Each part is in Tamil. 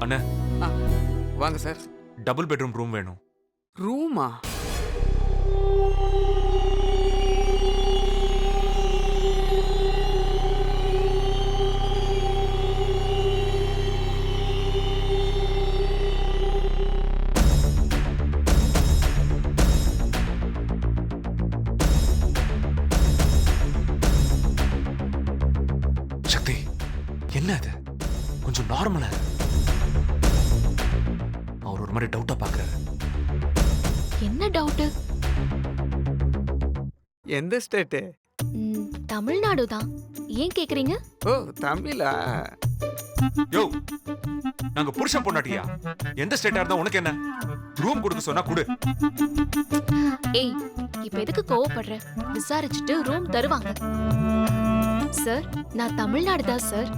அண்ணே ஆ, வாங்க சார். டபுள் பெட்ரூம் ரூம் வேணும். ரூமா? சக்தி என்ன அது? கொஞ்சம் நார்மலா அவர் ஒரு மாதிரி டவுட்டா பாக்குறாரு. என்ன டவுட்? எந்த ஸ்டேட்டு? தமிழ்நாடு தான். ஏன் கேக்குறீங்க? ஓ, தமிழா? யோ, நாங்க புருஷன் பொண்டாட்டியா? எந்த ஸ்டேட்டா இருந்தா உனக்கு என்ன? ரூம் கொடுக்க சொன்னா குடு. ஏய், இப்ப எதுக்கு கோவப்படுற? விசாரிச்சுட்டு ரூம் தருவாங்க. சார், நான் தமிழ்நாடு தான் சார்.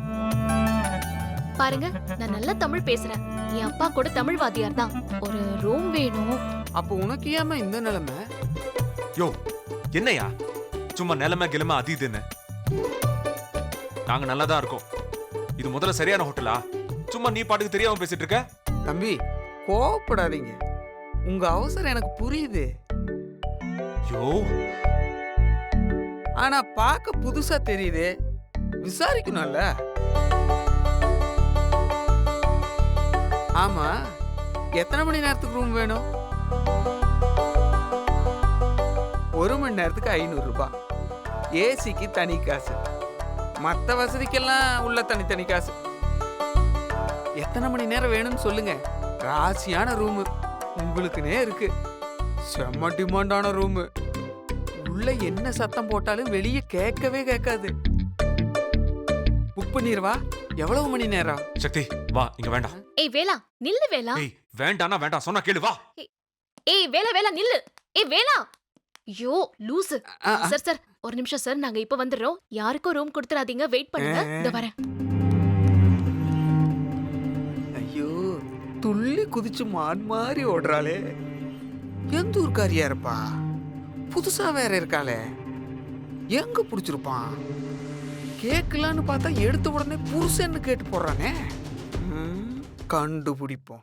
பாருங்க, நான் நல்லா தமிழ் பேசுறேன். என் அப்பா கூட தமிழ் வாத்தியார் தான். ஒரு ரூம் வேணும். அப்போ உனக்கு ஏமா இந்த நிலைமை? யோ, என்னையா சும்மா நிலைமை கிழமை அது இதுன்னு? நாங்க நல்லா தான் இருக்கோம். இது முதல்ல சரியான ஹோட்டலா? சும்மா நீ பாட்டுக்கு தெரியாம பேசிட்டு இருக்க. தம்பி, கோவப்படாதீங்க. உங்க அவசரம் எனக்கு புரியுது. யோ, ஆனா பார்க்க புதுசா தெரியுது. விசாரிக்கணும்ல. ஆமா, எத்தனை மணி நேரத்துக்கு ரூம் வேணும்? 1 மணி நேரத்துக்கு 500 ரூபாய். ஏசிக்கு தனி காசு, மற்ற வசதிக்கெல்லாம் உள்ள தனித்தனி காசு. எத்தனை மணி நேரம் வேணும்னு சொல்லுங்க. ராசியான ரூமு உங்களுக்குனே இருக்கு. செம்ம டிமாண்டான ரூமு. உள்ள என்ன சத்தம் போட்டாலும் வெளியே கேட்கவே கேட்காது. புக் பண்ணிடுவா. எவ்வளவு மணி நேரம்? சக்தி வா, இங்க வேண்டாம். ஏய் வேலா, நில்லு வேலா. ஏய், வேண்டானா வேண்டாம், சொன்னா கேளு, வா. ஏய் வேலா, வேலா நில்லு. ஏய் வேலா. ஐயோ லூசு. ஆ, சார் சார், ஒரு நிமிஷம் சார், நாங்க இப்ப வந்துடுறோம். யாருக்கும் ரூம் கொடுத்துறாதீங்க, வெயிட் பண்ணுங்க. இந்த வரேன். ஐயோ, துள்ளி குதிச்சு மான் மாதிரி ஓடுறாளே. எந்த ஊர்க்காரியா இருப்பா? புதுசா வேற இருக்காளே. எங்க புடிச்சிருப்பான்? கேட்கலான்னு பார்த்தா எடுத்த உடனே புருஷன்னு கேட்டு போடுறானே. கண்டுபிடிப்போம்.